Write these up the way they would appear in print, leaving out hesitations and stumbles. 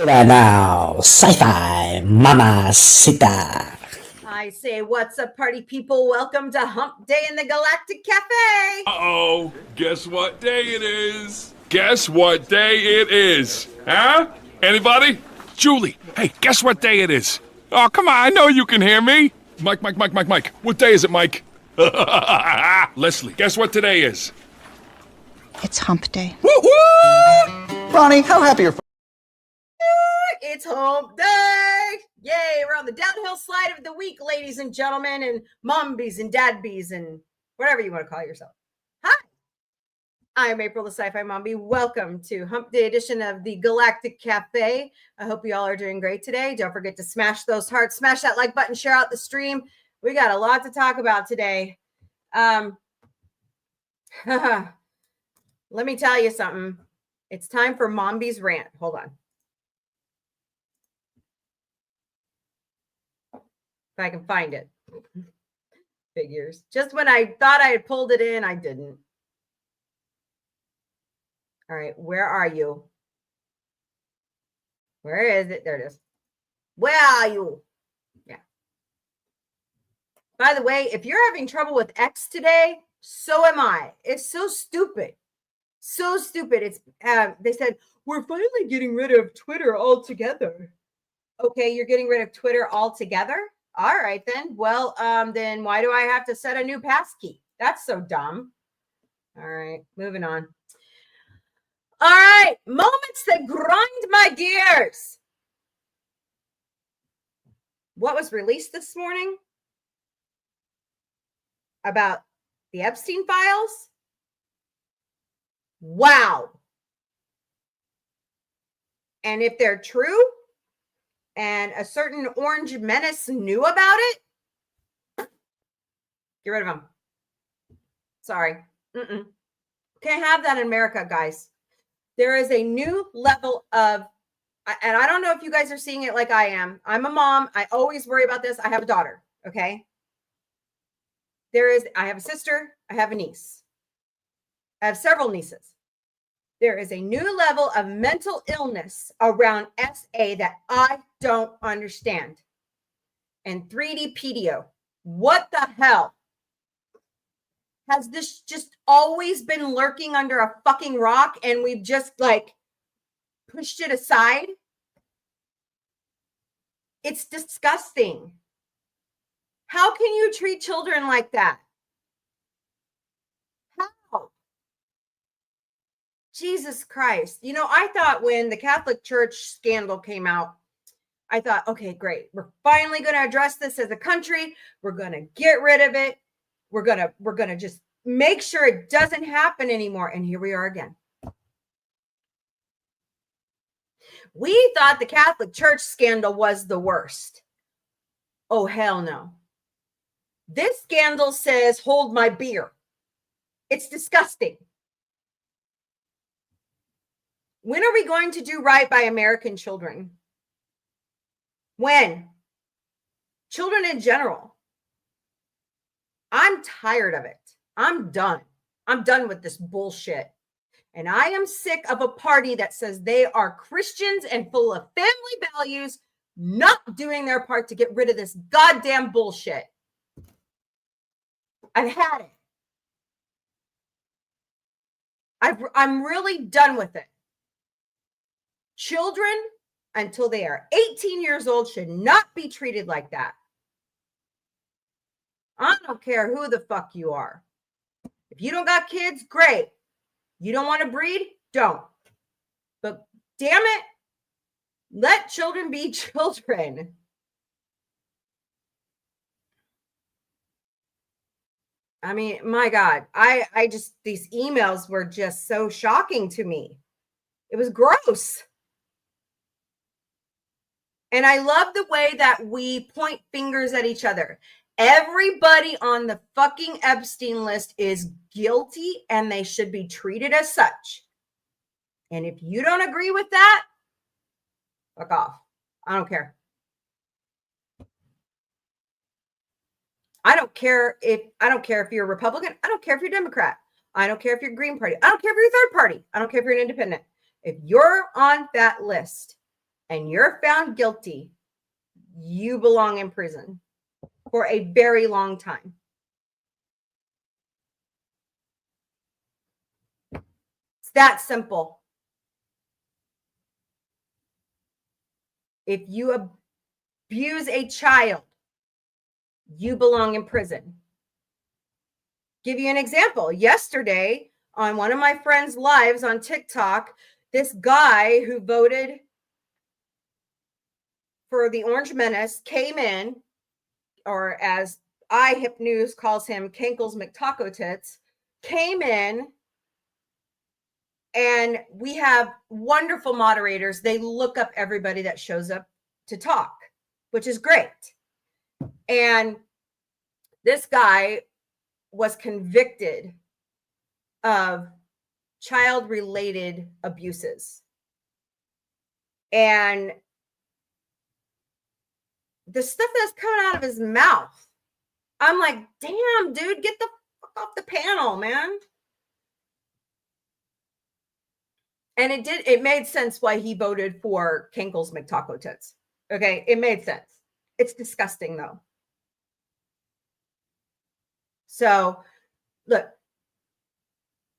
Hola now, sci-fi mamacita. I say, what's up, party people? Welcome to Hump Day in the Galactic Café. Uh-oh, guess what day it is? Guess what day it is? Huh? Anybody? Julie, hey, guess what day it is? Oh, come on, I know you can hear me. Mike. What day is it, Mike? Leslie, guess what today is? It's Hump Day. Woo-woo! Ronnie, how happy are It's Hump Day. Yay, we're on the downhill slide of the week, ladies and gentlemen, and mombies and dadbies and whatever you want to call yourself. Hi, I'm April, the Sci-Fi Mombie. Welcome to Hump Day Edition of the Galactic Café. I hope you all are doing great today. Don't forget to smash those hearts, smash that like button, share out the stream. We got a lot to talk about today. Let me tell you something. It's time for Mombie's rant. Hold on. If I can find it. Figures. Just when I thought I had pulled it in, I didn't. All right, where are you? Where is it? There it is. Where are you? Yeah. By the way, if you're having trouble with X today, so am I. It's so stupid. So stupid. It's they said, we're finally getting rid of Twitter altogether. Okay, you're getting rid of Twitter altogether? All right, then. Well, then why do I have to set a new passkey? That's so dumb. All right, moving on. All right, moments that grind my gears. What was released this morning about the Epstein files? Wow. And if they're true, and a certain orange menace knew about it, get rid of them. Sorry. Can't have that in America, guys. There is a new level of, and I don't know if you guys are seeing it like I am. I'm a mom. I always worry about this. I have a daughter, okay? I have a sister. I have a niece. I have several nieces. There is a new level of mental illness around SA that I don't understand. And 3D PDO. What the hell? Has this just always been lurking under a fucking rock and we've just like pushed it aside? It's disgusting. How can you treat children like that? How? Jesus Christ. You know, I thought when the Catholic Church scandal came out, I thought, okay, great. We're finally going to address this as a country. We're going to get rid of it. We're going to just make sure it doesn't happen anymore. And here we are again. We thought the Catholic Church scandal was the worst. Oh, hell no. This scandal says, hold my beer. It's disgusting. When are we going to do right by American children? When? Children in general. I'm tired of it. I'm done. I'm done with this bullshit. And I am sick of a party that says they are Christians and full of family values, not doing their part to get rid of this goddamn bullshit. I've had it. I'm really done with it. Children, until they are 18 years old, should not be treated like that. I don't care who the fuck you are. If you don't got kids, great. You don't want to breed? Don't. But damn it, let children be children. I mean, my God, I just, these emails were just so shocking to me. It was gross. And I love the way that we point fingers at each other. Everybody on the fucking Epstein list is guilty and they should be treated as such. And if you don't agree with that, fuck off. I don't care. I don't care if you're a Republican. I don't care if you're Democrat. I don't care if you're Green Party. I don't care if you're third party. I don't care if you're an independent. If you're on that list, and you're found guilty, you belong in prison for a very long time. It's that simple. If you abuse a child, you belong in prison. Give you an example. Yesterday, on one of my friends' lives on TikTok, this guy who voted for the Orange Menace came in, or as iHip News calls him, Kinkles McTaco Tits, came in, and we have wonderful moderators. They look up everybody that shows up to talk, which is great. And this guy was convicted of child-related abuses. And the stuff that's coming out of his mouth, I'm like, damn, dude, get the fuck off the panel, man. And it made sense why he voted for Kinkles McTaco Tits. Okay, it made sense. It's disgusting, though. So, look,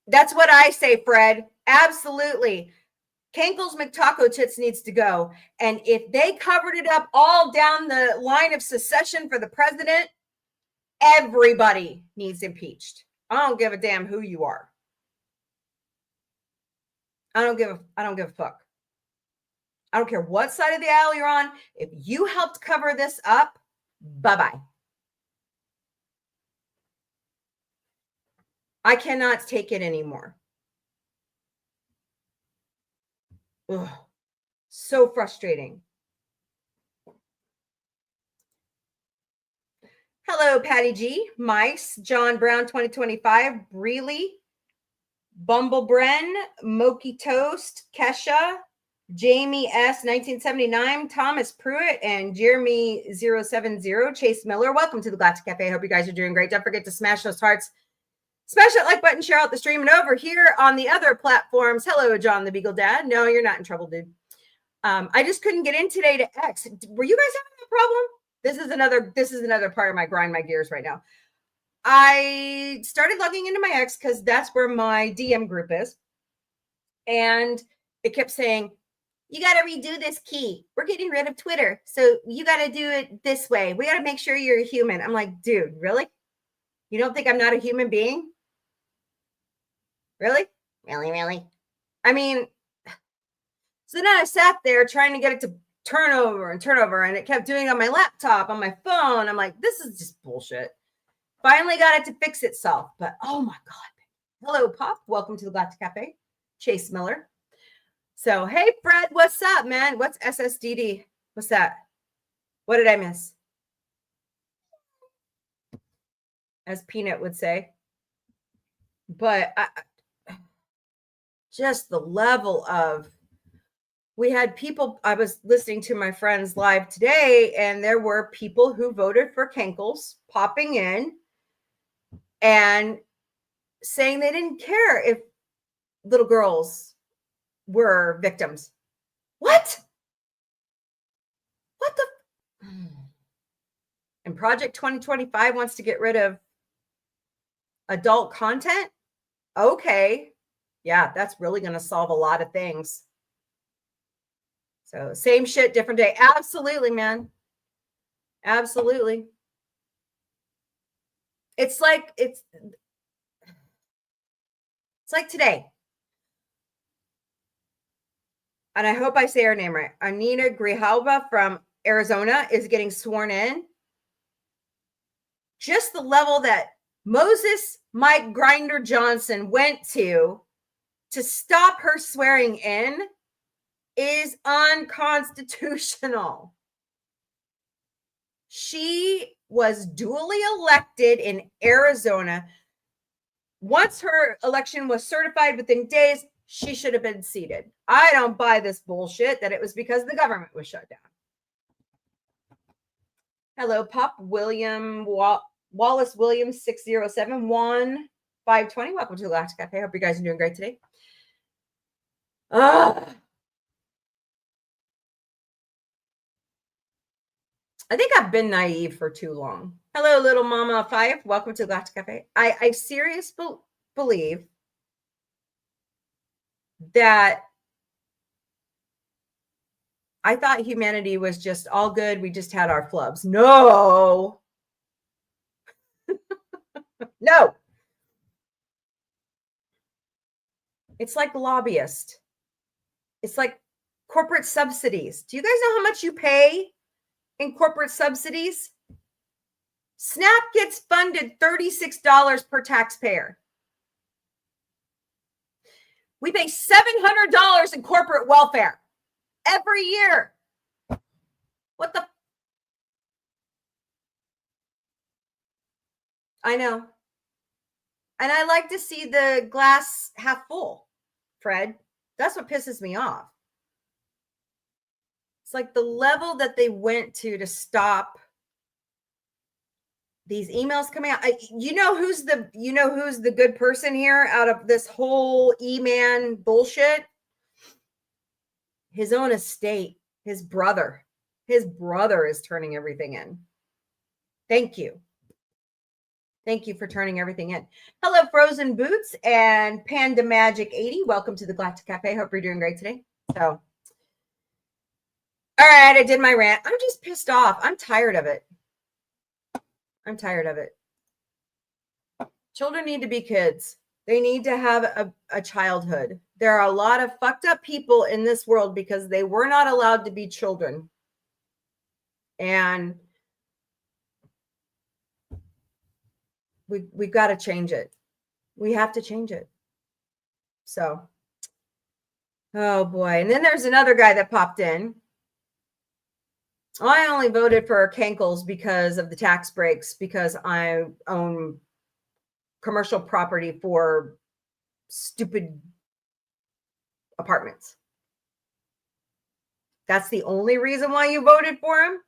that's what I say, Fred. Absolutely. Kinkles McTaco Tits needs to go. And if they covered it up all down the line of secession for the president, everybody needs impeached. I don't give a damn who you are. I don't give a fuck. I don't care what side of the aisle you're on. If you helped cover this up, bye-bye. I cannot take it anymore. Ugh, so frustrating. Hello, Patty G, Mice, John Brown 2025, Breely, Bumblebren, Moki Toast, Kesha, Jamie S 1979, Thomas Pruitt, and Jeremy 070, Chase Miller. Welcome to the Galactic Cafe. I hope you guys are doing great. Don't forget to smash those hearts. Smash that like button, share out the stream, and over here on the other platforms. Hello, John the Beagle Dad. No, you're not in trouble, dude. I just couldn't get in today to X. Were you guys having a problem? This is another part of my grind my gears right now. I started logging into my X because that's where my DM group is. And it kept saying, you got to redo this key. We're getting rid of Twitter. So you got to do it this way. We got to make sure you're a human. I'm like, dude, really? You don't think I'm not a human being? Really? Really? I mean, so then I sat there trying to get it to turn over, and it kept doing it on my laptop, on my phone. I'm like, this is just bullshit. Finally got it to fix itself, but oh my God. Hello, Pop. Welcome to the Galactic Cafe. Chase Miller. So, hey, Fred, what's up, man? What's SSDD? What's that? What did I miss? As Peanut would say. But just the level of, we had people, I was listening to my friends live today, and there were people who voted for Kinkles popping in and saying they didn't care if little girls were victims. What the? And Project 2025 wants to get rid of adult content? Okay. Yeah, that's really going to solve a lot of things. So same shit, different day. Absolutely, man. Absolutely. It's like today. And I hope I say her name right. Anina Grijalva from Arizona is getting sworn in. Just the level that Moses Mike Grinder Johnson went to stop her swearing in is unconstitutional. She was duly elected in Arizona. Once her election was certified within days, she should have been seated. I don't buy this bullshit that it was because the government was shut down. Hello, Pop William Wallace Williams 6071520. Welcome to the Galactic Cafe. I hope you guys are doing great today. I think I've been naive for too long. Hello, little mama 5. Welcome to Galactic Café. I seriously believe that I thought humanity was just all good. We just had our flubs. No. No. It's like lobbyists. It's like corporate subsidies. Do you guys know how much you pay in corporate subsidies? SNAP gets funded $36 per taxpayer. We pay $700 in corporate welfare every year. What the? I know. And I like to see the glass half full, Fred. That's what pisses me off. It's like the level that they went to stop these emails coming out. You know who's the good person here out of this whole E-man bullshit? His own estate, his brother. His brother is turning everything in. Thank you. Thank you for turning everything in. Hello, Frozen Boots and Panda Magic 80. Welcome to the Galactic Cafe. Hope you're doing great today. So, all right, I did my rant. I'm just pissed off. I'm tired of it. I'm tired of it. Children need to be kids. They need to have a childhood. There are a lot of fucked up people in this world because they were not allowed to be children. And we've got to change it. We have to change it. So, oh boy. And then there's another guy that popped in. I only voted for Cankles because of the tax breaks, because I own commercial property for stupid apartments. That's the only reason why you voted for him?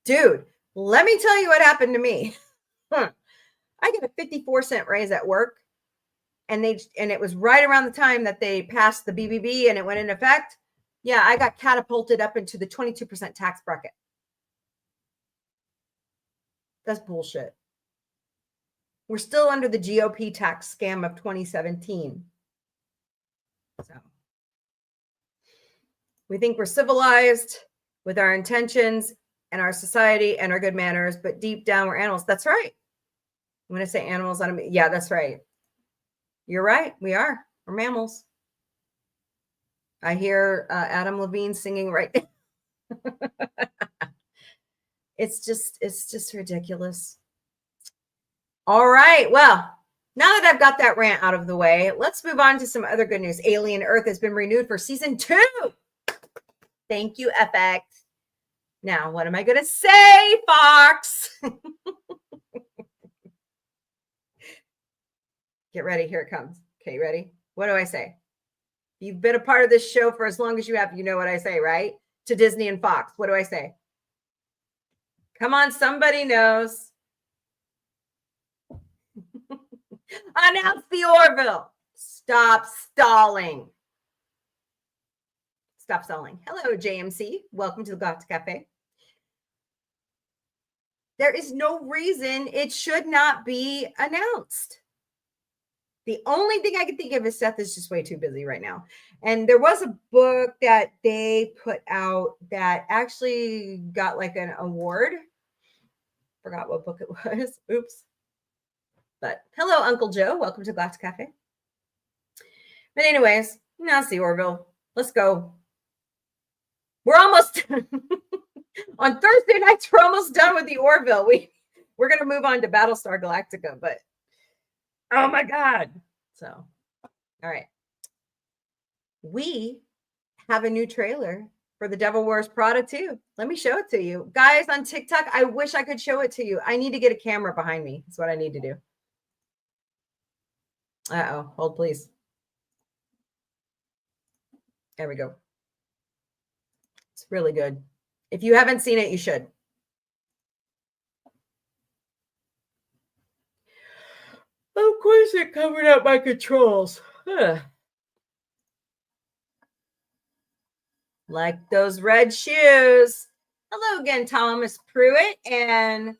Dude, let me tell you what happened to me. I got a 54-cent raise at work, and it was right around the time that they passed the BBB and it went into effect. Yeah, I got catapulted up into the 22% tax bracket. That's bullshit. We're still under the GOP tax scam of 2017. So we think we're civilized with our intentions and our society and our good manners, but deep down we're animals. That's right. When I say animals, I don't mean, yeah, that's right. You're right. We are. We're mammals. I hear Adam Levine singing right now. It's just ridiculous. All right. Well, now that I've got that rant out of the way, let's move on to some other good news. Alien Earth has been renewed for season 2. Thank you, FX. Now, what am I going to say, Fox? Get ready. Here it comes. Okay, ready? What do I say? You've been a part of this show for as long as you have. You know what I say, right? To Disney and Fox. What do I say? Come on, somebody knows. Announce the Orville. Stop stalling. Stop stalling. Hello, JMC. Welcome to the Galactic Cafe. There is no reason it should not be announced. The only thing I can think of is Seth is just way too busy right now. And there was a book that they put out that actually got like an award. Forgot what book it was. Oops. But hello, Uncle Joe. Welcome to Galactic Cafe. But anyways, now see Orville. Let's go. We're almost on Thursday nights. We're almost done with the Orville. We're gonna move on to Battlestar Galactica, but oh my God. So, all right. We have a new trailer for The Devil Wears Prada 2. Let me show it to you. Guys on TikTok, I wish I could show it to you. I need to get a camera behind me. That's what I need to do. Uh-oh. Hold, please. There we go. It's really good. If you haven't seen it, you should. Of course, it covered up my controls. Like those red shoes. Hello again, Thomas Pruitt and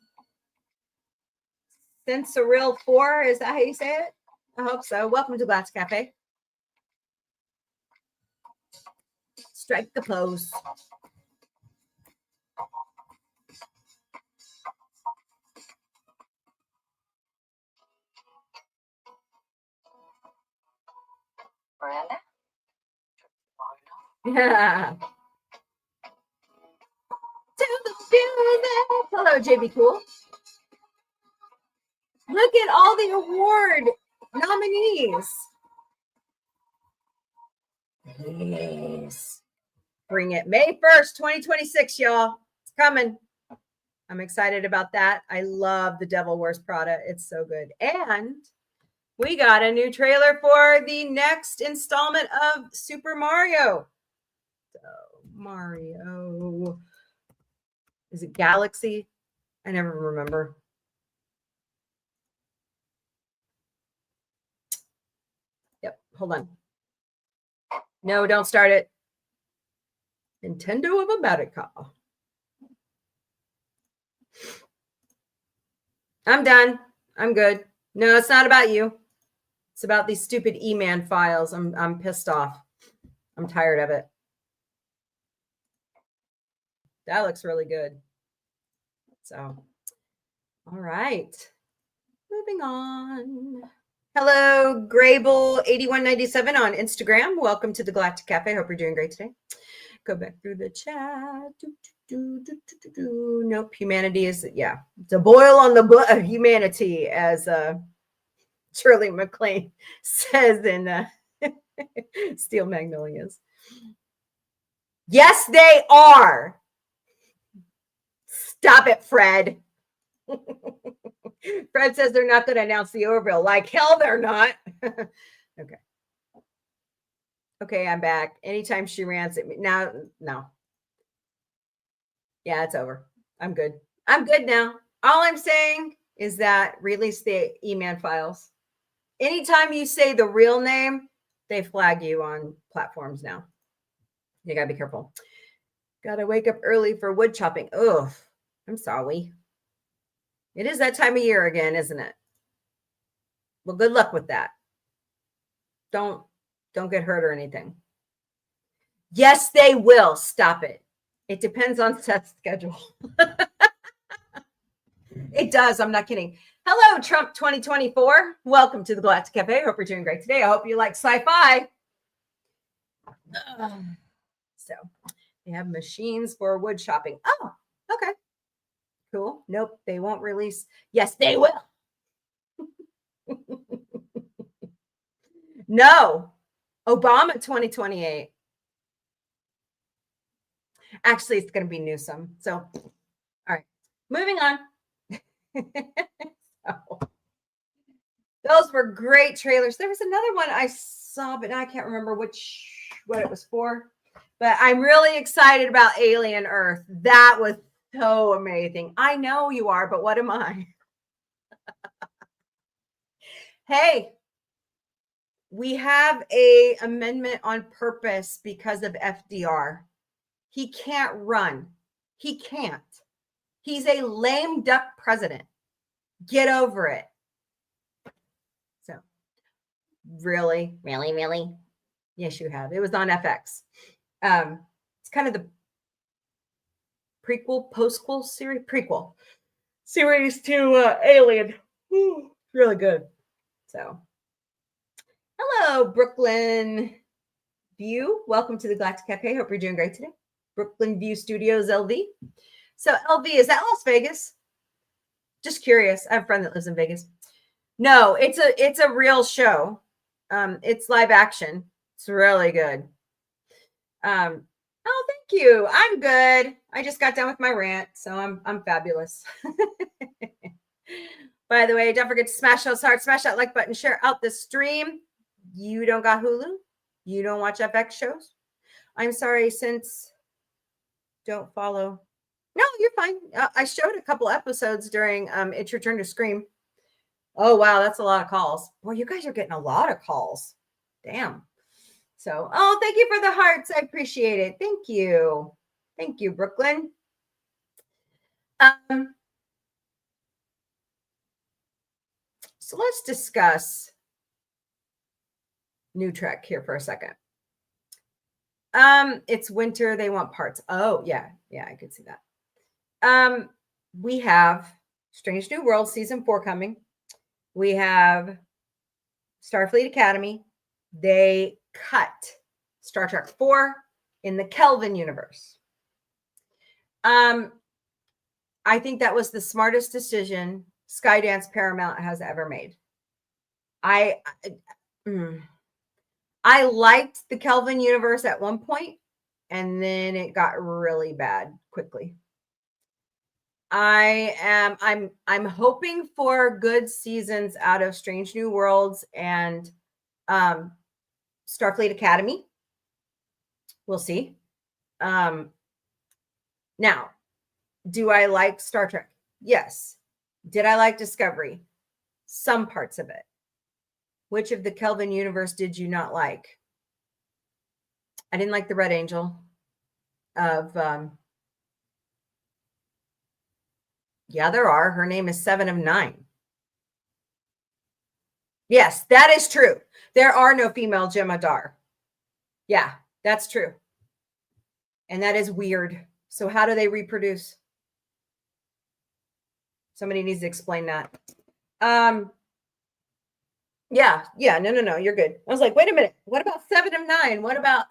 Sensorial 4. Is that how you say it? I hope so. Welcome to Galactic Café. Strike the pose. Yeah. Hello, JB Cool. Look at all the award nominees. Yes. Bring it. May 1st, 2026, y'all. It's coming. I'm excited about that. I love the Devil Wears Prada. It's so good. And we got a new trailer for the next installment of Super Mario. So, Mario. Is it Galaxy? I never remember. Yep. Hold on. No, don't start it. Nintendo of America. I'm done. I'm good. No, it's not about you. It's about these stupid E-Man files. I'm pissed off. I'm tired of it. That looks really good. So, all right. Moving on. Hello, Grable8197 on Instagram. Welcome to the Galactic Cafe. Hope you're doing great today. Go back through the chat. Nope, humanity is, yeah. It's a boil on the blood of humanity, as Shirley MacLaine says in Steel Magnolias. Yes, they are. Stop it, Fred. Fred says they're not going to announce the Orville. Like hell, they're not. Okay. Okay, I'm back. Anytime she rants at me. Now, no. Yeah, it's over. I'm good. I'm good now. All I'm saying is that release the E-Man files. Anytime you say the real name, they flag you on platforms now. You got to be careful. Got to wake up early for wood chopping. Oh, I'm sorry. It is that time of year again, isn't it? Well, good luck with that. Don't get hurt or anything. Yes, they will. Stop it. It depends on Seth's schedule. It does. I'm not kidding. Hello, Trump 2024. Welcome to the Galactic Cafe. Hope you're doing great today. I hope you like sci-fi. So they have machines for wood chopping. Oh, okay. Cool. Nope, they won't release. Yes, they will. No. Obama 2028. Actually, it's going to be Newsom. So, all right. Moving on. So, those were great trailers. There was another one I saw, but I can't remember what it was for. But I'm really excited about Alien Earth. That was so amazing. I know you are, but what am I? Hey, we have a amendment on purpose because of FDR. He can't run. He can't. He's a lame duck president. Get over it. So, really? Yes, you have. It was on FX. It's kind of the post-quel series to Alien. Ooh, really good. So, hello, Brooklyn View. Welcome to the Galactic Cafe. Hope you're doing great today. Brooklyn View Studios, LV. So, LV, is that Las Vegas? Just curious. I have a friend that lives in Vegas. No, it's a real show. It's live action. It's really good. Oh, thank you. I'm good. I just got done with my rant, so I'm fabulous. By the way, don't forget to smash those hearts, smash that like button, share out the stream. You don't got Hulu? You don't watch FX shows? I'm sorry, since don't follow. No, you're fine. I showed a couple episodes during It's Your Turn to Scream. Oh, wow, that's a lot of calls. Boy, you guys are getting a lot of calls. Damn. So, oh, thank you for the hearts. I appreciate it. Thank you. Thank you, Brooklyn. So let's discuss New Trek here for a second. It's winter. They want parts. Oh, yeah. Yeah, I could see that. We have Strange New World season 4 coming. We have Starfleet Academy. They cut Star Trek 4 in the Kelvin universe. I think that was the smartest decision Skydance Paramount has ever made. I liked the Kelvin universe at one point, and then it got really bad quickly. I'm hoping for good seasons out of Strange New Worlds and Starfleet Academy. We'll see. Now, do I like Star Trek? Yes. Did I like Discovery? Some parts of it. Which of the Kelvin universe did you not like? I didn't like the Red Angel of yeah, there are. Her name is 7 of 9. Yes, that is true. There are no female Jem'Hadar. Yeah, that's true. And that is weird. So how do they reproduce? Somebody needs to explain that. Yeah, no, you're good. I was like, wait a minute. What about 7 of 9? What about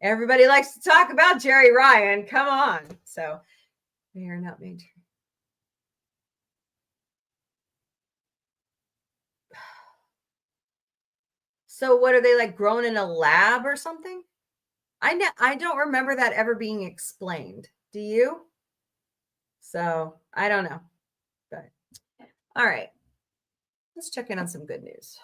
everybody likes to talk about Jerry Ryan. Come on. So they are not made. So what are they, like, grown in a lab or something? I don't remember that ever being explained. Do you? So I don't know. But all right. Let's check in on some good news.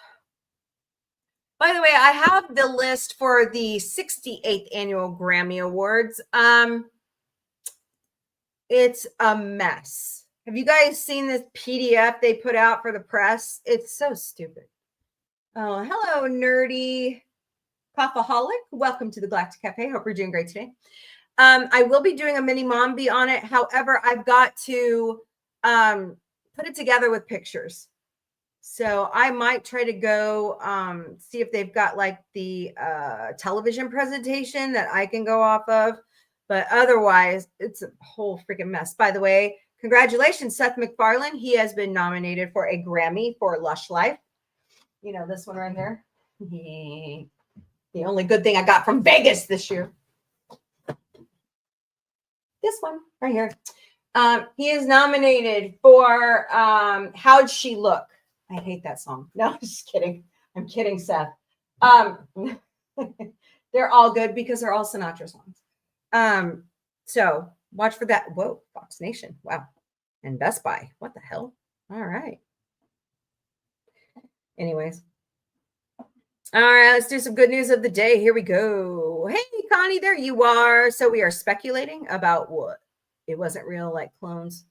By the way, I have the list for the 68th annual Grammy Awards. It's a mess. Have you guys seen this PDF they put out for the press? It's so stupid. Oh, hello, nerdy coffeeholic. Welcome to the Galactic Café. Hope you're doing great today. I will be doing a mini Mombie on it. However, I've got to put it together with pictures. So I might try to go see if they've got like the television presentation that I can go off of. But otherwise, it's a whole freaking mess. By the way, congratulations, Seth MacFarlane. He has been nominated for a Grammy for Lush Life. You know, this one right here. The only good thing I got from Vegas this year. This one right here. He is nominated for How'd She Look? I hate that song. No, I'm just kidding. I'm kidding, Seth. They're all good because they're all Sinatra songs. So watch for that. Whoa, Fox Nation. Wow. And Best Buy. What the hell? All right. Anyways. All right, let's do some good news of the day. Here we go. Hey, Connie, there you are. So we are speculating about what? It wasn't real, like clones.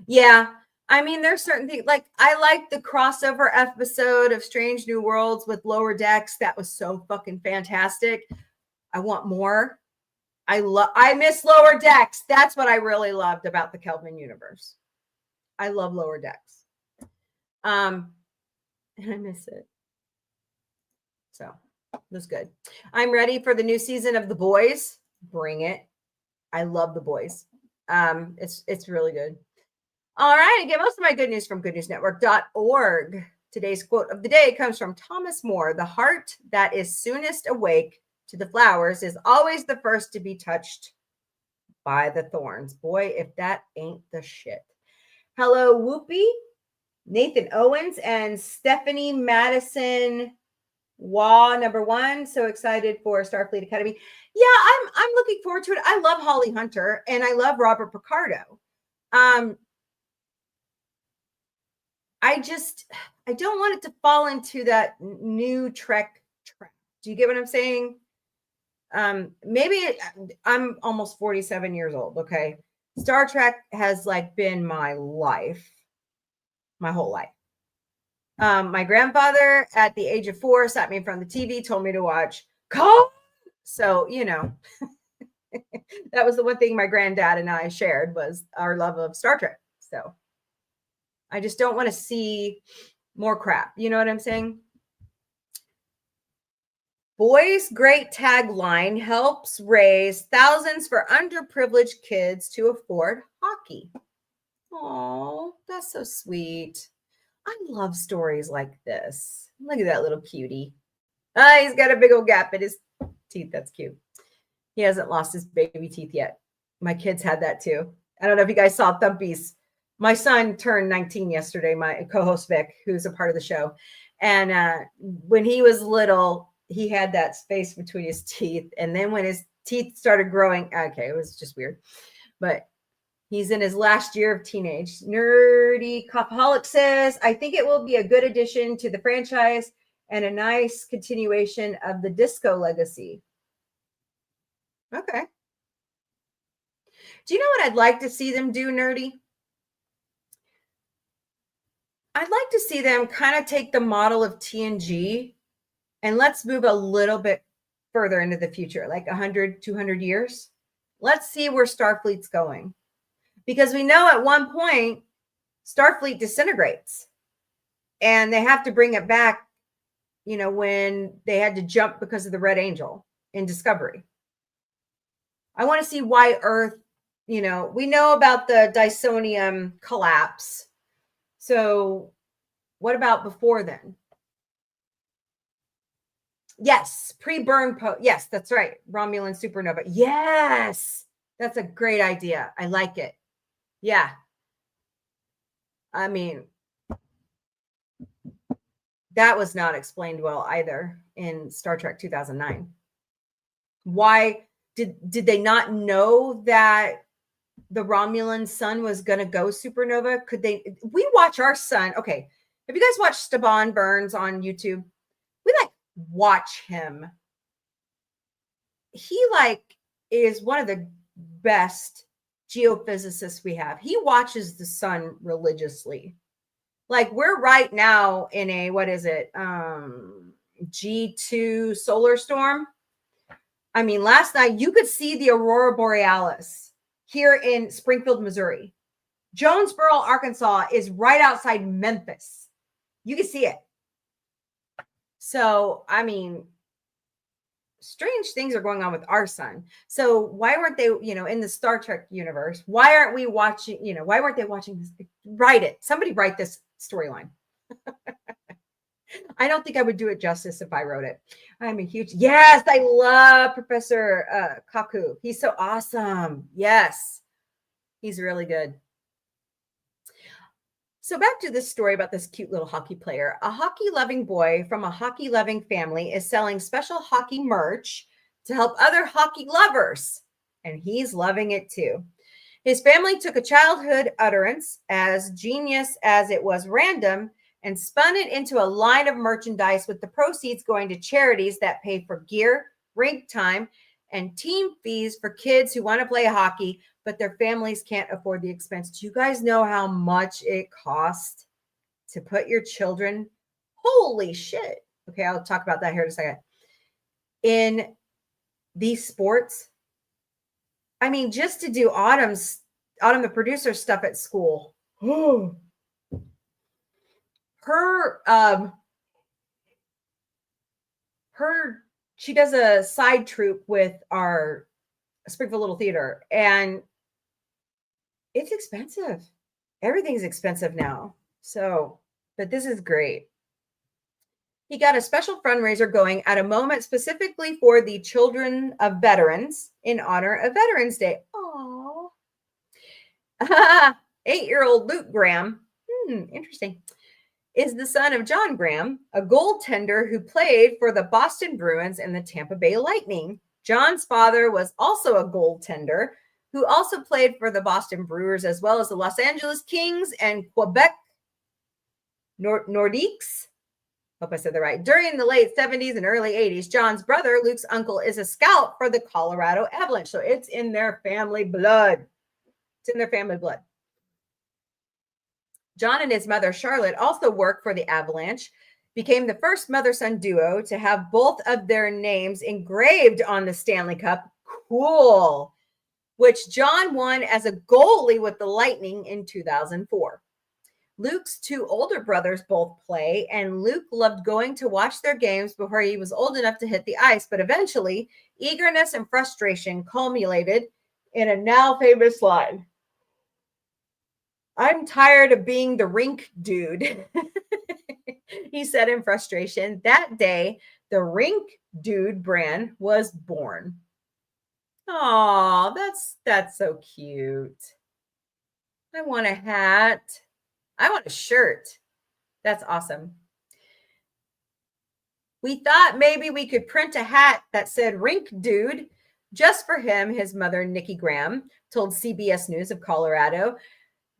Yeah. I mean, there's certain things, like I like the crossover episode of Strange New Worlds with Lower Decks. That was so fucking fantastic. I want more. I miss Lower Decks. That's what I really loved about the Kelvin universe. I love Lower Decks. And I miss it. So it was good. I'm ready for the new season of The Boys. Bring it. I love The Boys. It's really good. All right, I get most of my good news from goodnewsnetwork.org. Today's quote of the day comes from Thomas More. The heart that is soonest awake to the flowers is always the first to be touched by the thorns. Boy, if that ain't the shit. Hello, Whoopi, Nathan Owens, and Stephanie Madison Waugh, #1. So excited for Starfleet Academy. Yeah, I'm looking forward to it. I love Holly Hunter and I love Robert Picardo. I don't want it to fall into that new Trek trap. Do you get what I'm saying? Maybe I'm almost 47 years old. Okay. Star Trek has like been my life, my whole life. My grandfather at the age of 4 sat me in front of the TV, told me to watch Call. So, you know, That was the one thing my granddad and I shared, was our love of Star Trek. So I just don't want to see more crap. You know what I'm saying? Boys' Great Tagline helps raise thousands for underprivileged kids to afford hockey. Oh, that's so sweet. I love stories like this. Look at that little cutie. Ah, he's got a big old gap in his teeth. That's cute. He hasn't lost his baby teeth yet. My kids had that too. I don't know if you guys saw Thumpies. My son turned 19 yesterday, my co-host Vic, who's a part of the show. And when he was little, he had that space between his teeth. And then when his teeth started growing, okay, it was just weird. But he's in his last year of teenage. Nerdy Copaholic says, I think it will be a good addition to the franchise and a nice continuation of the disco legacy. Okay. Do you know what I'd like to see them do, Nerdy? I'd like to see them kind of take the model of TNG and let's move a little bit further into the future, like 100, 200 years. Let's see where Starfleet's going. Because we know at one point, Starfleet disintegrates. And they have to bring it back, you know, when they had to jump because of the Red Angel in Discovery. I want to see why Earth, you know, we know about the Dysonium collapse. So what about before then? Yes, pre-burn yes, that's right. Romulan supernova. Yes, that's a great idea. I like it. Yeah. I mean, that was not explained well either in Star Trek 2009. Why did they not know that the Romulan sun was going to go supernova? Could they? We watch our sun. Okay. Have you guys watched Staban Burns on YouTube? We like watch him. He like is one of the best geophysicists we have. He watches the sun religiously. Like we're right now in a, what is it? G2 solar storm. I mean, last night you could see the Aurora Borealis here in Springfield, Missouri. Jonesboro, Arkansas is right outside Memphis. You can see it. So, I mean, strange things are going on with our sun. So why weren't they, you know, in the Star Trek universe? Why aren't we watching, you know, why weren't they watching this? Write it. Somebody write this storyline. I don't think I would do it justice if I wrote it. I'm a huge, yes, I love Professor Kaku. He's so awesome. Yes, he's really good. So back to this story about this cute little hockey player. A hockey-loving boy from a hockey-loving family is selling special hockey merch to help other hockey lovers, and he's loving it too. His family took a childhood utterance, as genius as it was random, and spun it into a line of merchandise, with the proceeds going to charities that pay for gear, rink time, and team fees for kids who want to play hockey, but their families can't afford the expense. Do you guys know how much it costs to put your children? Holy shit. Okay, I'll talk about that here in a second. In these sports, I mean, just to do Autumn the producer stuff at school. She does a side troupe with our Springfield Little Theater, and it's expensive. Everything's expensive now. So, but this is great. He got a special fundraiser going at a moment specifically for the children of veterans in honor of Veterans Day. Oh, 8-year-old Luke Graham, interesting, is the son of John Graham, a goaltender who played for the Boston Bruins and the Tampa Bay Lightning. John's father was also a goaltender who also played for the Boston Brewers, as well as the Los Angeles Kings and Quebec Nordiques. Hope I said that right. During the late 70s and early 80s, John's brother, Luke's uncle, is a scout for the Colorado Avalanche. So it's in their family blood. It's in their family blood. John and his mother, Charlotte, also work for the Avalanche, became the first mother-son duo to have both of their names engraved on the Stanley Cup. Cool. Which John won as a goalie with the Lightning in 2004. Luke's two older brothers both play, and Luke loved going to watch their games before he was old enough to hit the ice, but eventually, eagerness and frustration culminated in a now famous line. I'm tired of being the rink dude, he said in frustration. That day, the Rink Dude brand was born. Oh, that's so cute. I want a hat. I want a shirt. That's awesome. We thought maybe we could print a hat that said Rink Dude just for him, his mother, Nikki Graham, told CBS News of Colorado.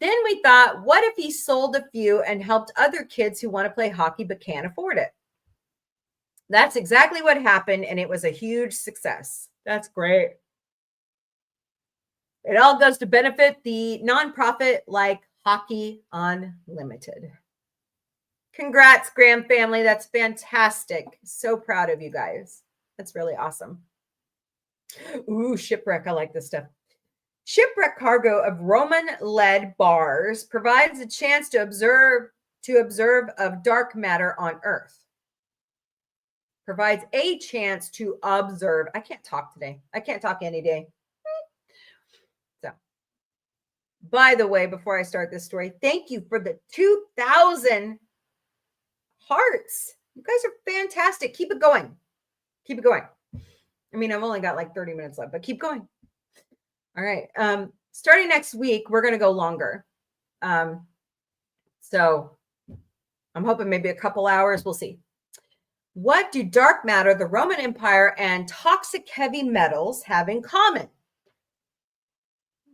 Then we thought, what if he sold a few and helped other kids who want to play hockey but can't afford it? That's exactly what happened, and it was a huge success. That's great. It all goes to benefit the nonprofit like Hockey Unlimited. Congrats, Graham family. That's fantastic. So proud of you guys. That's really awesome. Ooh, shipwreck. I like this stuff. Shipwreck cargo of Roman lead bars provides a chance to observe of dark matter on Earth. Provides a chance to observe. I can't talk today. I can't talk any day. So, by the way, before I start this story, thank you for the 2,000 hearts. You guys are fantastic. Keep it going. Keep it going. I mean, I've only got like 30 minutes left, but keep going. All right. Starting next week, we're going to go longer. So I'm hoping maybe a couple hours. We'll see. What do dark matter, the Roman Empire, and toxic heavy metals have in common?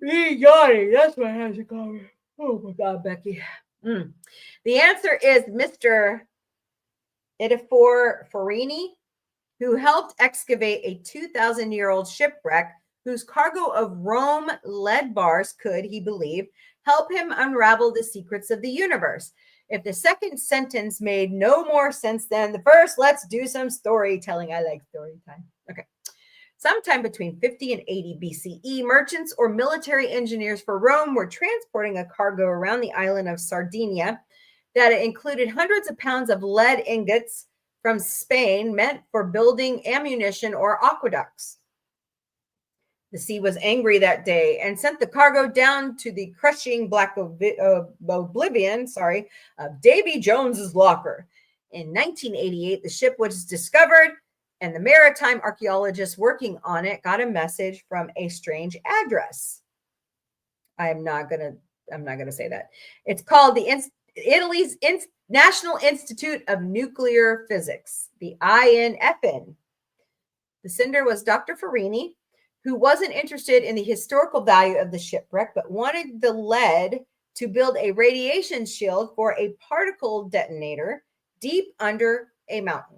E80, that's what has in common. Oh my God, Becky. The answer is Mr. Farini, who helped excavate a 2,000-year-old shipwreck whose cargo of Rome lead bars could, he believed, help him unravel the secrets of the universe. If the second sentence made no more sense than the first, let's do some storytelling. I like story time. Okay. Sometime between 50 and 80 BCE, merchants or military engineers for Rome were transporting a cargo around the island of Sardinia that included hundreds of pounds of lead ingots from Spain meant for building ammunition or aqueducts. The sea was angry that day and sent the cargo down to the crushing black oblivion, of Davy Jones's locker. In 1988, the ship was discovered, and the maritime archaeologists working on it got a message from a strange address. I'm not gonna say that. It's called Italy's National Institute of Nuclear Physics, the INFN. The sender was Dr. Farini, who wasn't interested in the historical value of the shipwreck, but wanted the lead to build a radiation shield for a particle detonator deep under a mountain.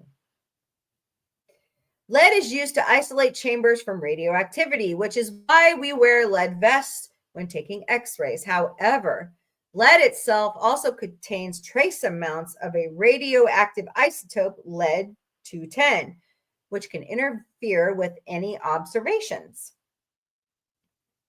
Lead is used to isolate chambers from radioactivity, which is why we wear lead vests when taking x-rays. However, lead itself also contains trace amounts of a radioactive isotope, lead-210, which can interfere with any observations.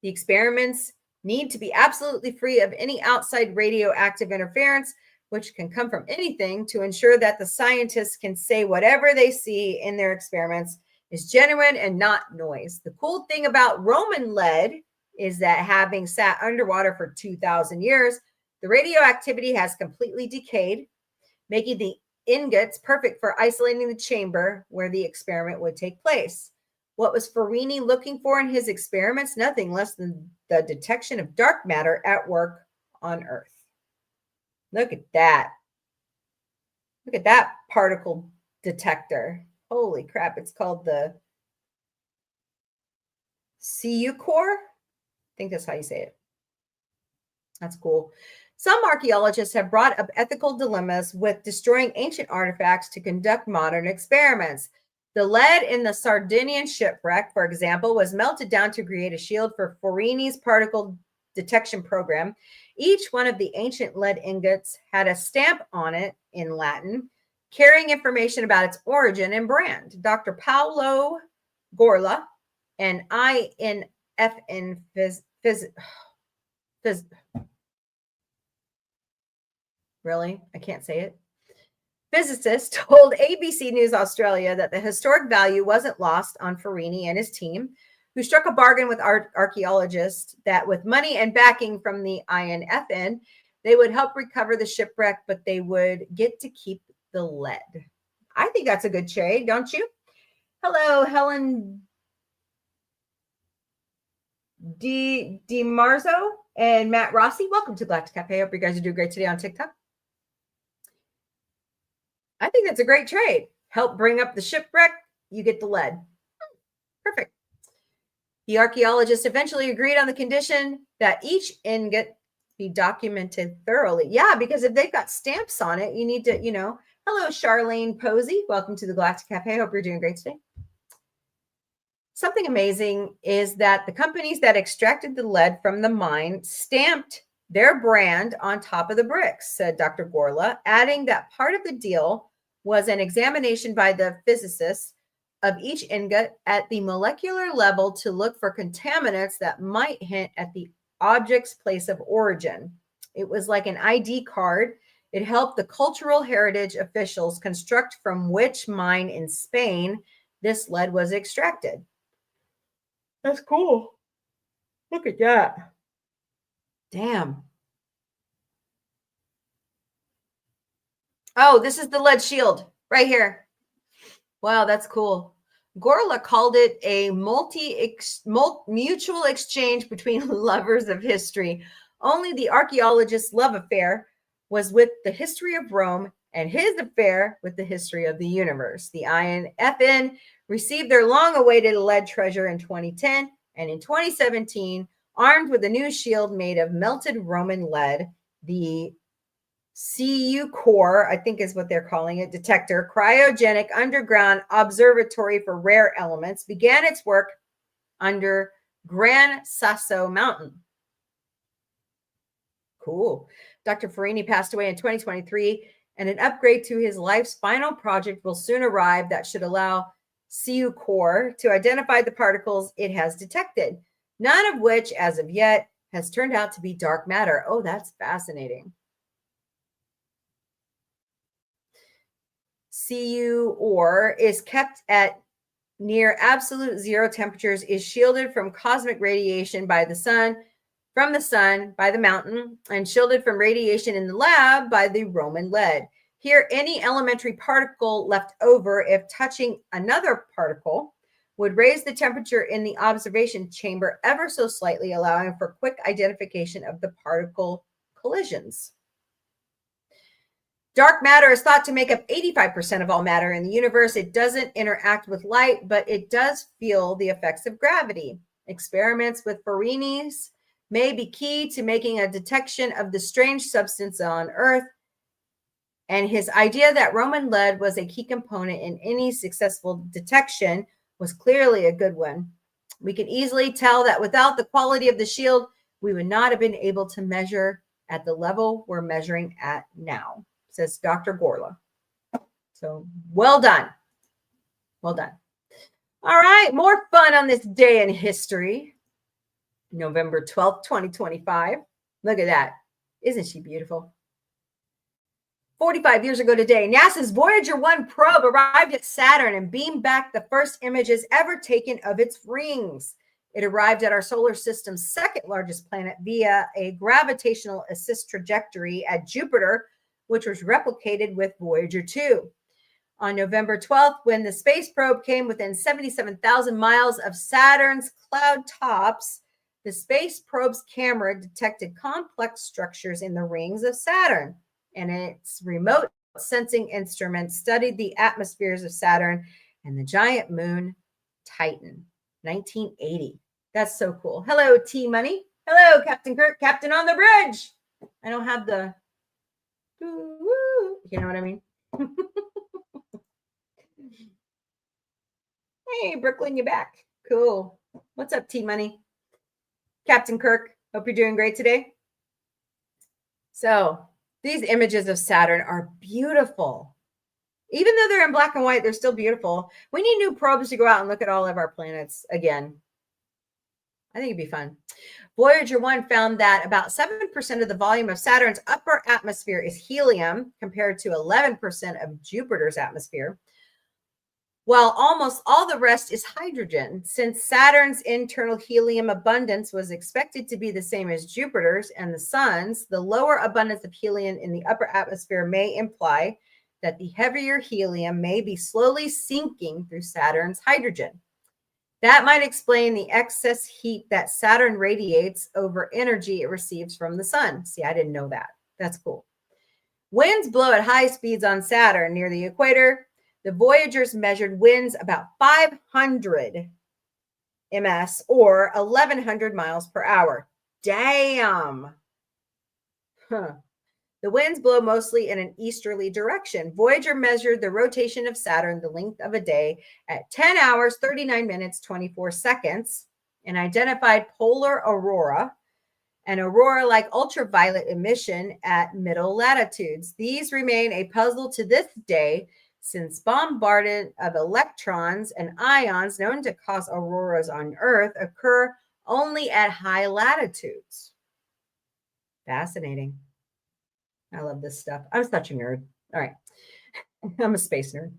The experiments need to be absolutely free of any outside radioactive interference, which can come from anything, to ensure that the scientists can say whatever they see in their experiments is genuine and not noise. The cool thing about Roman lead is that having sat underwater for 2,000 years, the radioactivity has completely decayed, making the ingots perfect for isolating the chamber where the experiment would take place. What was Farini looking for in his experiments? Nothing less than the detection of dark matter at work on Earth. Look at that. Look at that particle detector. Holy crap. It's called the CU core. I think that's how you say it. That's cool. Some archaeologists have brought up ethical dilemmas with destroying ancient artifacts to conduct modern experiments. The lead in the Sardinian shipwreck, for example, was melted down to create a shield for Farini's particle detection program. Each one of the ancient lead ingots had a stamp on it in Latin, carrying information about its origin and brand. Dr. Paolo Gorla, and INFN really? I can't say it. Physicist told ABC News Australia that the historic value wasn't lost on Farini and his team, who struck a bargain with archaeologists that with money and backing from the INFN, they would help recover the shipwreck, but they would get to keep the lead. I think that's a good trade, don't you? Hello, Helen DiMarzo and Matt Rossi. Welcome to Galactic Café. I hope you guys are doing great today on TikTok. I think that's a great trade. Help bring up the shipwreck, you get the lead. Perfect. The archaeologists eventually agreed on the condition that each ingot be documented thoroughly. Yeah, because if they've got stamps on it, you need to, Hello, Charlene Posey. Welcome to the Galactic Cafe. Hope you're doing great today. Something amazing is that the companies that extracted the lead from the mine stamped their brand on top of the bricks, said Dr. Gorla, adding that part of the deal was an examination by the physicists of each ingot at the molecular level to look for contaminants that might hint at the object's place of origin. It was like an ID card. It helped the cultural heritage officials construct from which mine in Spain this lead was extracted. That's cool. Look at that. Damn. Oh, this is the lead shield right here. Wow, that's cool. Gorla called it a mutual exchange between lovers of history. Only the archaeologist's love affair was with the history of Rome and his affair with the history of the universe. The INFN received their long-awaited lead treasure in 2010, and in 2017, armed with a new shield made of melted Roman lead, the CU Core, I think is what they're calling it, detector, cryogenic underground observatory for rare elements, began its work under Gran Sasso Mountain. Cool. Dr. Farini passed away in 2023, and an upgrade to his life's final project will soon arrive that should allow CU Core to identify the particles it has detected, none of which, as of yet, has turned out to be dark matter. Oh, that's fascinating. CU ore is kept at near absolute zero temperatures, is shielded from cosmic radiation by the sun, from the sun by the mountain, and shielded from radiation in the lab by the Roman lead. Here, any elementary particle left over, if touching another particle, would raise the temperature in the observation chamber ever so slightly, allowing for quick identification of the particle collisions. Dark matter is thought to make up 85% of all matter in the universe. It doesn't interact with light, but it does feel the effects of gravity. Experiments with Farini's may be key to making a detection of the strange substance on Earth. And his idea that Roman lead was a key component in any successful detection was clearly a good one. We can easily tell that without the quality of the shield, we would not have been able to measure at the level we're measuring at now, says Dr. Gorla. So well done. Well done. All right, more fun on this day in history. November 12th, 2025. Look at that. Isn't she beautiful? 45 years ago today, NASA's Voyager 1 probe arrived at Saturn and beamed back the first images ever taken of its rings. It arrived at our solar system's second largest planet via a gravitational assist trajectory at Jupiter, which was replicated with Voyager 2. On November 12th, when the space probe came within 77,000 miles of Saturn's cloud tops, the space probe's camera detected complex structures in the rings of Saturn, and its remote sensing instrument studied the atmospheres of Saturn and the giant moon Titan. 1980. That's so cool. Hello, T-Money. Hello, Captain Kirk. Captain on the bridge. I don't have the... You know what I mean? Hey, Brooklyn, you back. Cool. What's up, T-Money? Captain Kirk, hope you're doing great today. So these images of Saturn are beautiful. Even though they're in black and white, they're still beautiful. We need new probes to go out and look at all of our planets again. I think it'd be fun. Voyager 1 found that about 7% of the volume of Saturn's upper atmosphere is helium compared to 11% of Jupiter's atmosphere, while almost all the rest is hydrogen. Since Saturn's internal helium abundance was expected to be the same as Jupiter's and the Sun's, the lower abundance of helium in the upper atmosphere may imply that the heavier helium may be slowly sinking through Saturn's hydrogen. That might explain the excess heat that Saturn radiates over energy it receives from the sun. See, I didn't know that. That's cool. Winds blow at high speeds on Saturn near the equator. The Voyagers measured winds about 500 ms or 1,100 miles per hour. Damn. Huh. The winds blow mostly in an easterly direction. Voyager measured the rotation of Saturn, the length of a day, at 10 hours, 39 minutes, 24 seconds, and identified polar aurora, an aurora-like ultraviolet emission at middle latitudes. These remain a puzzle to this day, since bombardment of electrons and ions known to cause auroras on Earth occur only at high latitudes. Fascinating. I love this stuff. I'm such a nerd. All right. I'm a space nerd.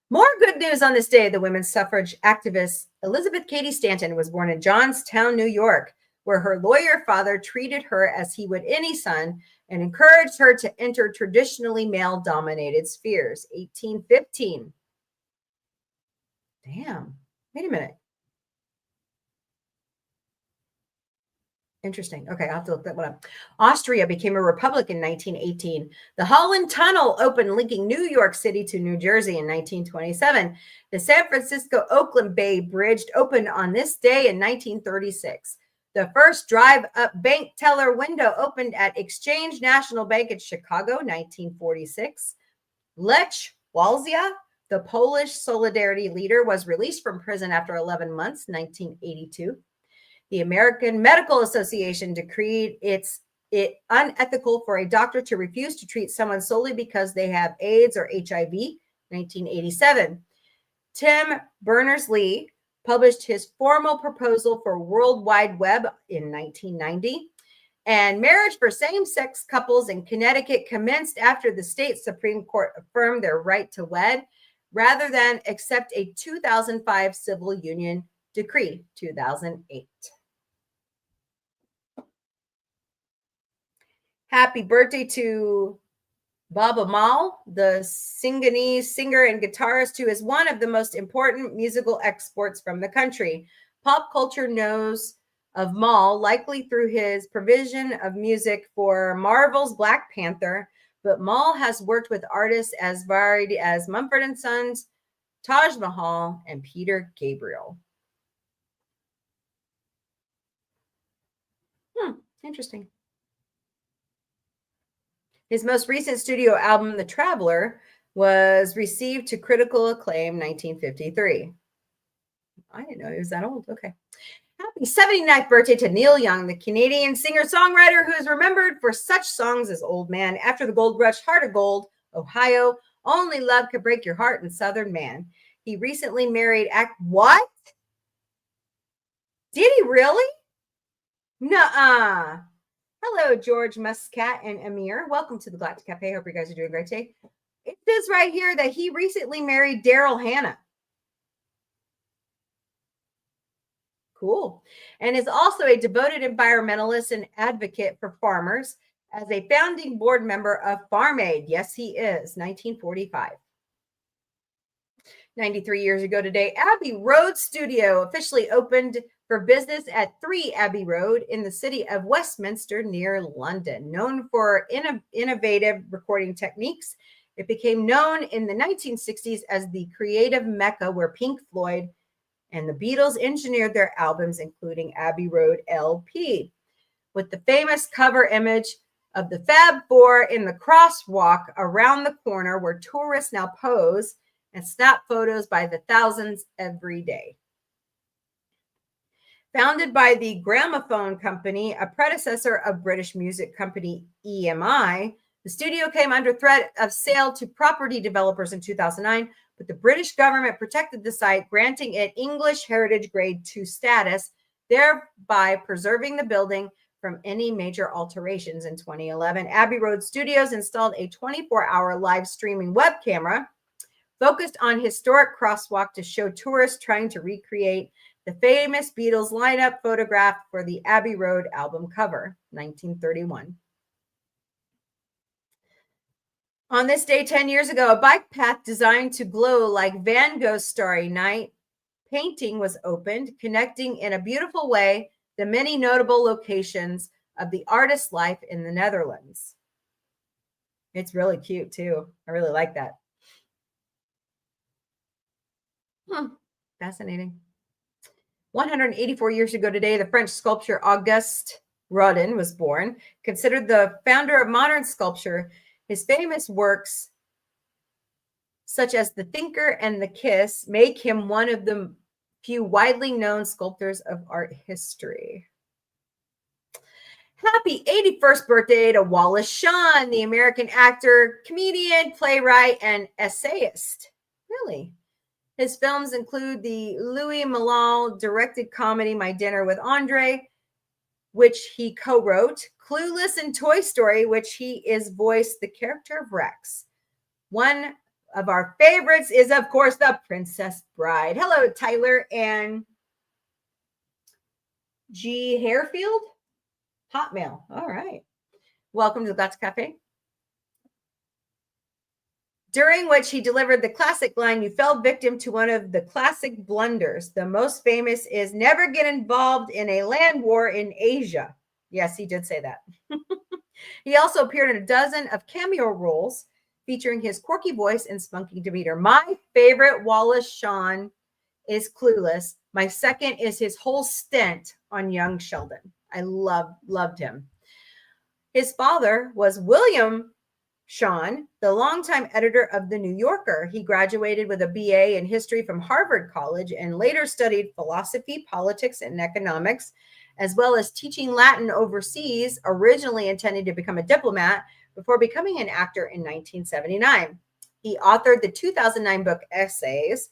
More good news on this day. The women's suffrage activist Elizabeth Cady Stanton was born in Johnstown, New York, where her lawyer father treated her as he would any son and encouraged her to enter traditionally male-dominated spheres. 1815. Damn. Wait a minute. Interesting. Okay, I'll have to look that one up. Austria became a republic in 1918. The Holland Tunnel opened, linking New York City to New Jersey in 1927. The San Francisco-Oakland Bay Bridge opened on this day in 1936. The first drive-up bank teller window opened at Exchange National Bank in Chicago, 1946. Lech Walesa, the Polish Solidarity leader, was released from prison after 11 months, 1982. The American Medical Association decreed it unethical for a doctor to refuse to treat someone solely because they have AIDS or HIV, 1987. Tim Berners-Lee published his formal proposal for World Wide Web in 1990. And marriage for same-sex couples in Connecticut commenced after the state Supreme Court affirmed their right to wed rather than accept a 2005 civil union decree, 2008. Happy birthday to Baba Mal, the Singanese singer and guitarist who is one of the most important musical exports from the country. Pop culture knows of Mal likely through his provision of music for Marvel's Black Panther, but Mal has worked with artists as varied as Mumford & Sons, Taj Mahal, and Peter Gabriel. Interesting. His most recent studio album, The Traveler, was received to critical acclaim 1953. I didn't know he was that old. Okay. Happy 79th birthday to Neil Young, the Canadian singer-songwriter who is remembered for such songs as Old Man, After the Gold Rush, Heart of Gold, Ohio, Only Love Could Break Your Heart, and Southern Man. He recently married What? Did he really? Nuh-uh. Hello, George Muscat and Amir. Welcome to the Galactic Café. Hope you guys are doing great today. It says right here that he recently married Daryl Hannah. Cool. And is also a devoted environmentalist and advocate for farmers as a founding board member of Farm Aid. Yes, he is. 1945. 93 years ago today, Abbey Road Studio officially opened for business at 3 Abbey Road in the city of Westminster near London. Known for innovative recording techniques, it became known in the 1960s as the creative mecca where Pink Floyd and the Beatles engineered their albums, including Abbey Road LP. With the famous cover image of the Fab Four in the crosswalk around the corner where tourists now pose and snap photos by the thousands every day. Founded by the Gramophone Company, a predecessor of British music company EMI, the studio came under threat of sale to property developers in 2009, but the British government protected the site, granting it English Heritage Grade 2 status, thereby preserving the building from any major alterations. In 2011, Abbey Road Studios installed a 24-hour live streaming web camera focused on historic crosswalk to show tourists trying to recreate the famous Beatles lineup photographed for the Abbey Road album cover, 1931. On this day 10 years ago, a bike path designed to glow like Van Gogh's Starry Night painting was opened, connecting in a beautiful way the many notable locations of the artist's life in the Netherlands. It's really cute too. I really like that. Fascinating. 184 years ago today, the French sculptor Auguste Rodin was born. Considered the founder of modern sculpture, his famous works, such as The Thinker and The Kiss, make him one of the few widely known sculptors of art history. Happy 81st birthday to Wallace Shawn, the American actor, comedian, playwright, and essayist. Really? His films include the Louis Malle directed comedy My Dinner with Andre, which he co-wrote, Clueless and Toy Story, which he is voiced the character of Rex. One of our favorites is, of course, The Princess Bride. Hello, Tyler and G. Harefield. Hotmail. All right. Welcome to the Galactic Café. During which he delivered the classic line, "You fell victim to one of the classic blunders. The most famous is never get involved in a land war in Asia." Yes, he did say that. He also appeared in a dozen of cameo roles featuring his quirky voice and spunky demeanor. My favorite Wallace Shawn is Clueless. My second is his whole stint on Young Sheldon. I loved him. His father was William Shawn, the longtime editor of The New Yorker. He graduated with a BA in history from Harvard College and later studied philosophy, politics, and economics, as well as teaching Latin overseas, originally intending to become a diplomat before becoming an actor in 1979. He authored the 2009 book Essays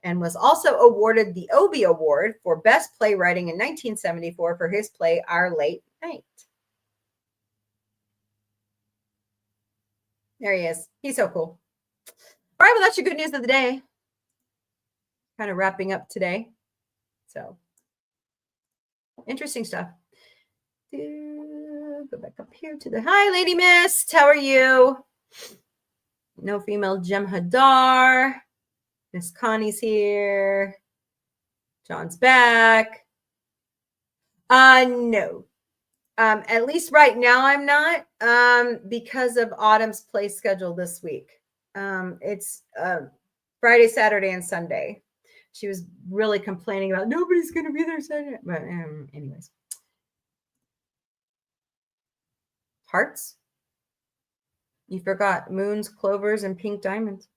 and was also awarded the Obie Award for Best Playwriting in 1974 for his play Our Late Night. There he is. He's so cool. All right, well, that's your good news of the day. Kind of wrapping up today. So, interesting stuff. Go back up here to the hi, Lady Mist. How are you? No female Jem Hadar. Miss Connie's here. John's back. No. At least right now I'm not, because of Autumn's play schedule this week. It's Friday, Saturday, and Sunday. She was really complaining about nobody's going to be there Saturday. But anyways. Hearts? You forgot moons, clovers, and pink diamonds.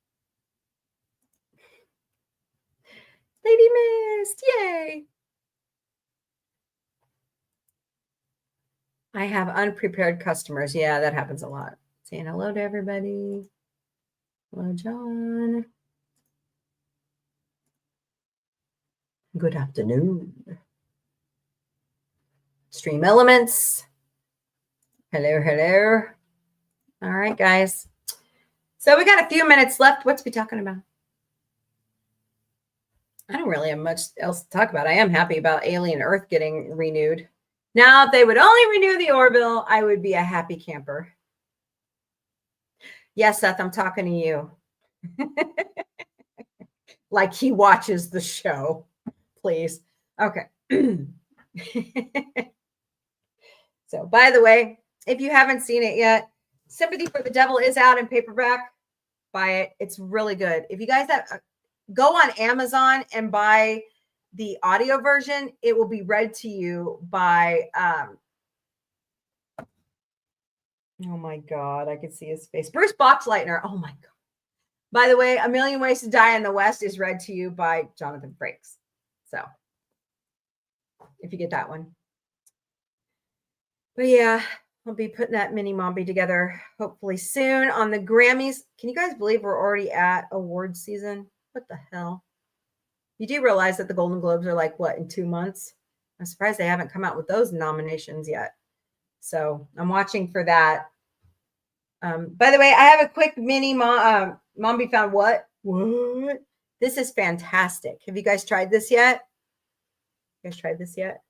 Lady Mist, yay! I have unprepared customers. Yeah, that happens a lot. Saying hello to everybody. Hello, John. Good afternoon. Stream Elements. Hello, hello. All right, guys. So we got a few minutes left. What's we talking about? I don't really have much else to talk about. I am happy about Alien Earth getting renewed. Now, if they would only renew the Orville, I would be a happy camper. Yes, Seth, I'm talking to you. Like he watches the show, please. Okay. So, by the way, if you haven't seen it yet, Sympathy for the Devil is out in paperback. Buy it. It's really good. If you guys have, go on Amazon and buy the audio version. It will be read to you by, oh my God, I can see his face. Bruce Boxleitner. Oh my God. By the way, A Million Ways to Die in the West is read to you by Jonathan Frakes. So if you get that one. But yeah, I'll be putting that mini Mombie together hopefully soon on the Grammys. Can you guys believe we're already at awards season? What the hell? You do realize that the Golden Globes are like, what, in 2 months? I'm surprised they haven't come out with those nominations yet. So I'm watching for that. By the way, I have a quick mini Mombie found what? What? This is fantastic. Have you guys tried this yet? You guys tried this yet?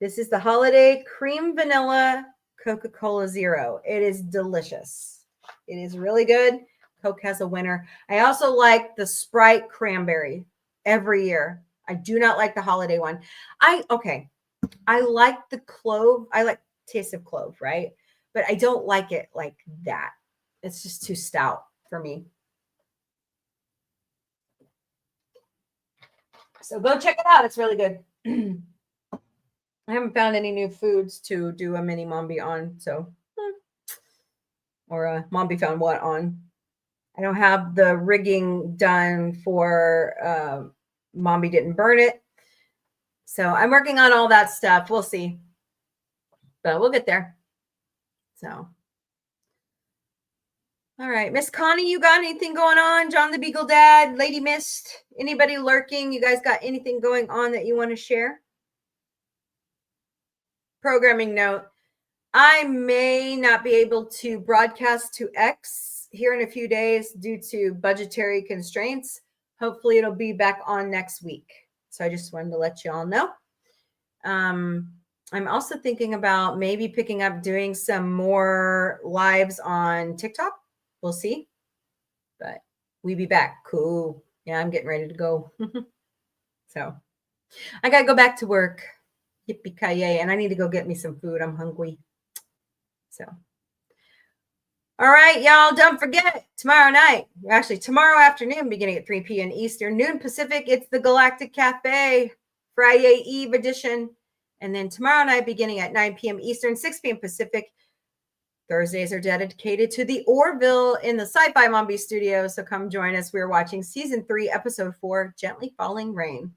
This is the Holiday Cream Vanilla Coca-Cola Zero. It is delicious. It is really good. Coke has a winner. I also like the Sprite Cranberry every year. I do not like the holiday one. I like the clove. I like taste of clove, right? But I don't like it like that. It's just too stout for me. So go check it out. It's really good. I haven't found any new foods to do a mini Mombie on. So, or a Mombie found what on. I don't have the rigging done for Mombie didn't burn it. So I'm working on all that stuff. We'll see. But we'll get there. So. All right. Miss Connie, you got anything going on? John the Beagle Dad, Lady Mist, anybody lurking? You guys got anything going on that you want to share? Programming note. I may not be able to broadcast to X here in a few days due to budgetary constraints. Hopefully it'll be back on next week. So I just wanted to let you all know. I'm also thinking about maybe picking up doing some more lives on TikTok. We'll see. But we be back. Cool. Yeah, I'm getting ready to go. So I got to go back to work. Yippee-ki-yay. And I need to go get me some food. I'm hungry. So. All right, y'all. Don't forget, tomorrow night, actually tomorrow afternoon, beginning at 3 p.m. Eastern, noon Pacific, it's the Galactic Café, Friday Eve edition. And then tomorrow night, beginning at 9 p.m. Eastern, 6 p.m. Pacific, Thursdays are dedicated to the Orville in the Sci-Fi Mombie studio. So come join us. We're watching season 3, episode 4, Gently Falling Rain.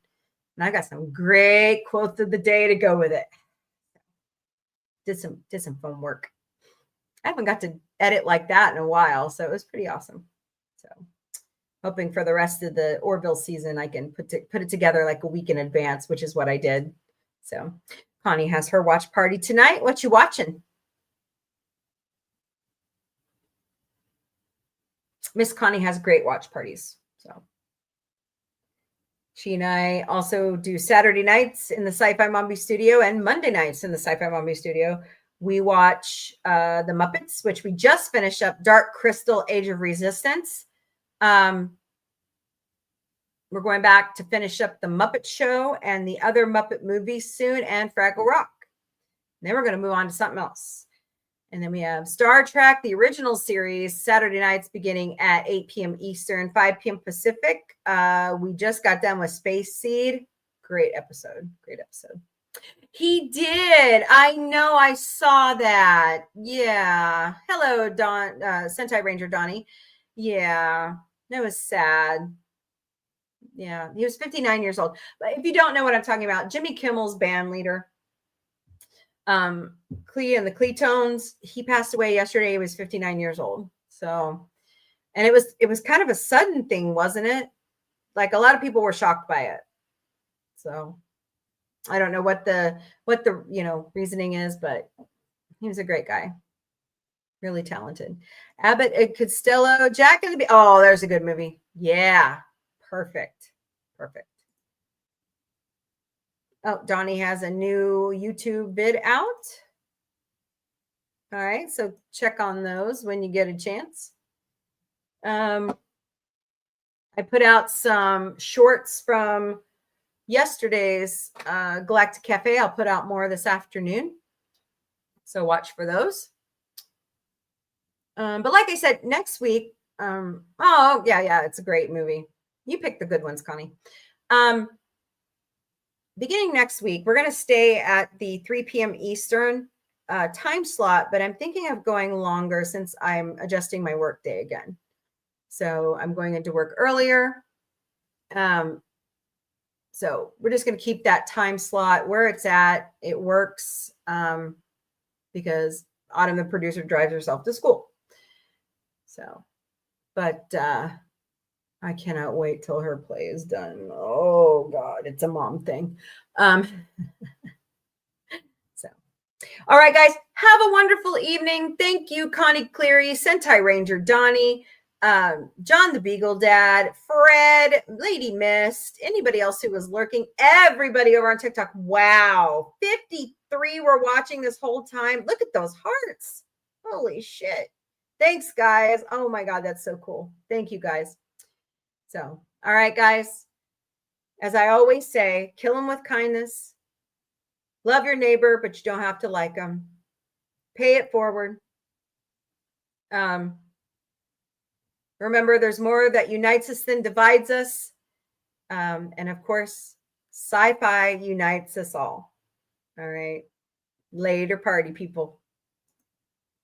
And I got some great quotes of the day to go with it. Did some fun work. I haven't got to edit like that in a while, so it was pretty awesome. So hoping for the rest of the Orville season, I can put it together like a week in advance, which is what I did. So Connie has her watch party tonight. What you watching? Miss Connie has great watch parties. So she and I also do Saturday nights in the Sci-Fi Mombie studio and Monday nights in the Sci-Fi Mombie studio. We watch The Muppets, which we just finished up, Dark Crystal, Age of Resistance. We're going back to finish up The Muppet Show and the other Muppet movies soon, and Fraggle Rock. And then we're going to move on to something else. And then we have Star Trek, the original series, Saturday nights beginning at 8 p.m. Eastern, 5 p.m. Pacific. We just got done with Space Seed. Great episode. Great episode. He did. I know. I saw that. Yeah. Hello, Don, Sentai Ranger Donnie. Yeah. That was sad. Yeah. He was 59 years old. But if you don't know what I'm talking about, Jimmy Kimmel's band leader, Clee and the Cleetones, he passed away yesterday. He was 59 years old. So, and it was kind of a sudden thing, wasn't it? Like a lot of people were shocked by it. So I don't know what the reasoning is, but he was a great guy. Really talented. Abbott and Costello, Jack and the Oh, there's a good movie. Yeah. Perfect. Oh, Donnie has a new YouTube vid out. All right, so check on those when you get a chance. I put out some shorts from yesterday's Galactic Café. I'll put out more this afternoon. So watch for those. But like I said, next week, it's a great movie. You pick the good ones, Connie. Beginning next week, we're going to stay at the 3 p.m. Eastern time slot, but I'm thinking of going longer since I'm adjusting my work day again. So I'm going into work earlier. So we're just going to keep that time slot where it's at. It works because Autumn, the producer, drives herself to school. So, but I cannot wait till her play is done. Oh God, it's a mom thing. So, all right, guys, have a wonderful evening. Thank you, Connie Cleary, Sentai Ranger Donnie, John the Beagle Dad, Fred, Lady Mist, anybody else who was lurking, everybody over on TikTok. Wow, 53 were watching this whole time. Look at those hearts. Holy shit. Thanks, guys. Oh my God, that's so cool. Thank you, guys. So, all right, guys, as I always say, kill them with kindness. Love your neighbor, but you don't have to like them. Pay it forward. Remember, there's more that unites us than divides us. And of course, sci-fi unites us all. All right. Later, party people.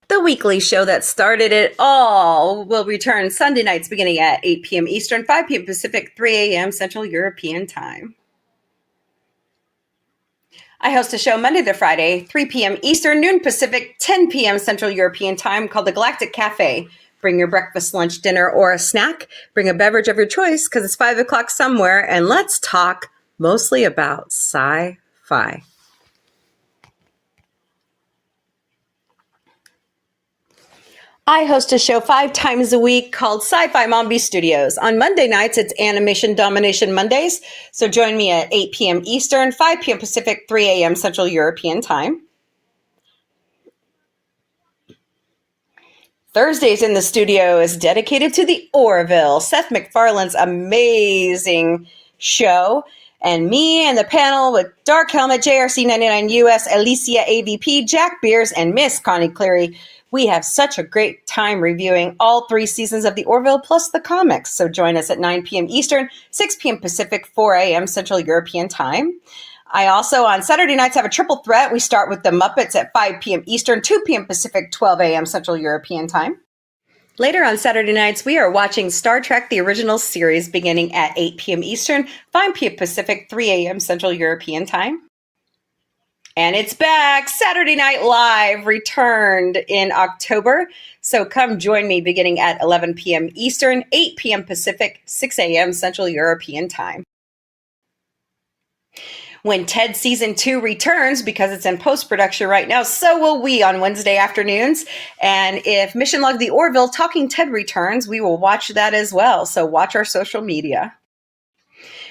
The weekly show that started it all will return Sunday nights beginning at 8 p.m. Eastern, 5 p.m. Pacific, 3 a.m. Central European Time. I host a show Monday to Friday, 3 p.m. Eastern, noon Pacific, 10 p.m. Central European Time called the Galactic Café. Bring your breakfast, lunch, dinner, or a snack. Bring a beverage of your choice because it's 5 o'clock somewhere, and let's talk mostly about sci-fi. I host a show 5 times a week called Sci-Fi Mombie Studios. On Monday nights, it's Animation Domination Mondays. So join me at 8 p.m. Eastern, 5 p.m. Pacific, 3 a.m. Central European Time. Thursdays in the studio is dedicated to the Orville, Seth MacFarlane's amazing show. And me and the panel with Dark Helmet, JRC99US, Alicia AVP, Jack Beers, and Miss Connie Cleary. We have such a great time reviewing all 3 seasons of the Orville plus the comics. So join us at 9 p.m. Eastern, 6 p.m. Pacific, 4 a.m. Central European Time. I also, on Saturday nights, have a triple threat. We start with the Muppets at 5 p.m. Eastern, 2 p.m. Pacific, 12 a.m. Central European Time. Later on Saturday nights, we are watching Star Trek, the original series, beginning at 8 p.m. Eastern, 5 p.m. Pacific, 3 a.m. Central European Time. And it's back. Saturday Night Live returned in October. So come join me beginning at 11 p.m. Eastern, 8 p.m. Pacific, 6 a.m. Central European Time. When Ted Season 2 returns, because it's in post-production right now, so will we on Wednesday afternoons. And if Mission Log the Orville Talking Ted returns, we will watch that as well. So watch our social media.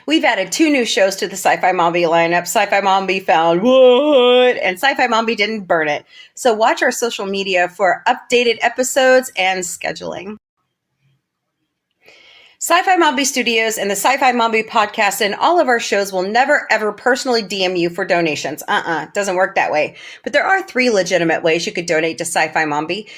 We've added 2 new shows to the Sci-Fi Mombie lineup. Sci-Fi Mombie found what? And Sci-Fi Mombie didn't burn it. So watch our social media for updated episodes and scheduling. Sci-Fi Mombie Studios and the Sci-Fi Mombie podcast and all of our shows will never, ever personally DM you for donations. Doesn't work that way. But there are 3 legitimate ways you could donate to Sci-Fi Mombie.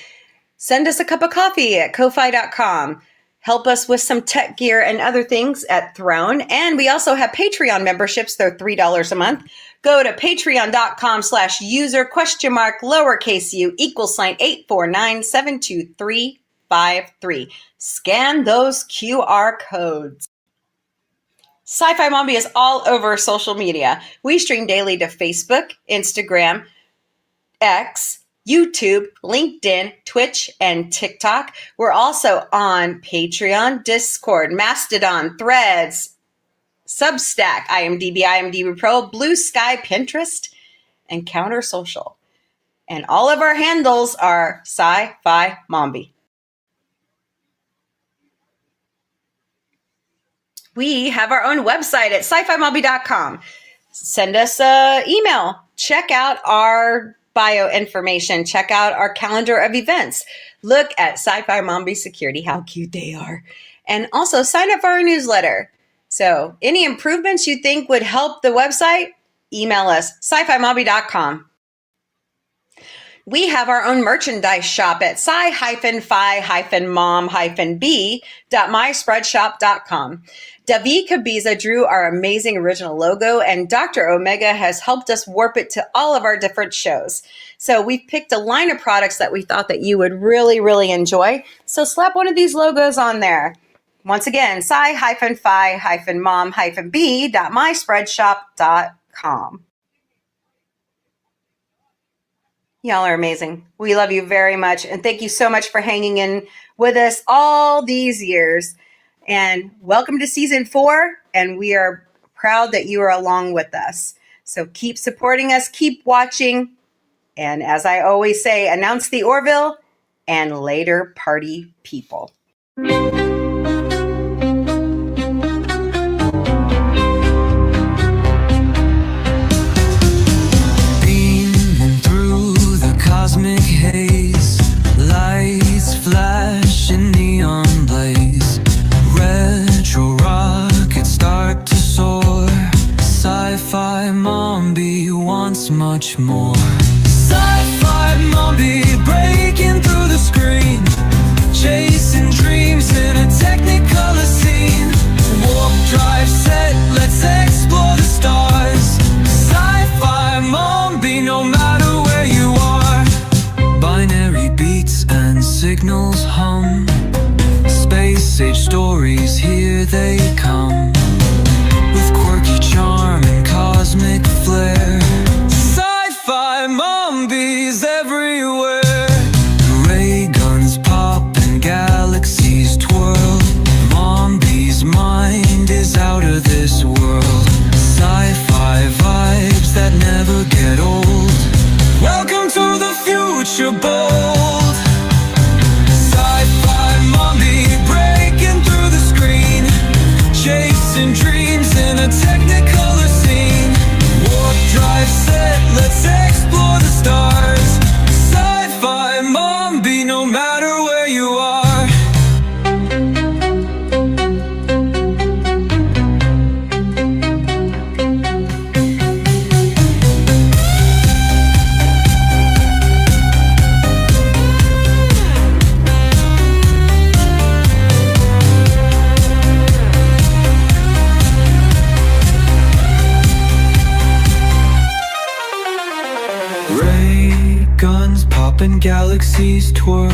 Send us a cup of coffee at ko-fi.com. Help us with some tech gear and other things at Throne. And we also have Patreon memberships. They're $3 a month. Go to patreon.com/user?mark849723553. Scan those QR codes. Sci-Fi Mombie is all over social media. We stream daily to Facebook, Instagram, X, YouTube, LinkedIn, Twitch, and TikTok. We're also on Patreon, Discord, Mastodon, Threads, Substack, IMDb Pro, Blue Sky, Pinterest, and Counter Social. And all of our handles are Sci-Fi Mombie. We have our own website at sci-fi-mombie.com. Send us an email. Check out our bio information. Check out our calendar of events. Look at Sci-Fi Mombie Security, how cute they are. And also sign up for our newsletter. So any improvements you think would help the website, email us, sci-fi-mombie.com. We have our own merchandise shop at sci-fi-mom-b.myspreadshop.com. David Kabiza drew our amazing original logo, and Dr. Omega has helped us warp it to all of our different shows. So we've picked a line of products that we thought that you would really, really enjoy. So slap one of these logos on there. Once again, sci-fi-mom-b.myspreadshop.com. Y'all are amazing. We love you very much. And thank you so much for hanging in with us all these years. And welcome to season 4. And we are proud that you are along with us. So keep supporting us, keep watching. And as I always say, announce the Orville and later party people. Cosmic haze, lights flash in neon blaze, retro rockets start to soar, sci-fi Mombie wants much more. Sci-fi Mombie breaking through the screen, chasing dreams in a technicolor scene. Warp drive set, let's explore the stars. Sci-fi Mombie, no matter where you are. Binary beats and signals hum, space age stories, here they come, with quirky charm and cosmic flair. Sci-fi Mombies everywhere. Ray guns pop and galaxies twirl, Mombie's mind is out of this world. Sci-fi vibes that never get old. Welcome to the future bold. Sci-fi Mombie breaking through the screen, chasing dreams in a technicolor scene. Warp drive set, let's explore the stars. Sci-fi Mombie, no matter where you are. And galaxies twirl,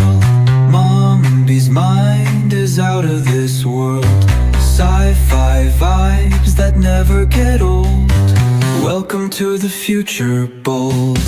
Mombie's mind is out of this world. Sci-fi vibes that never get old. Welcome to the future bold.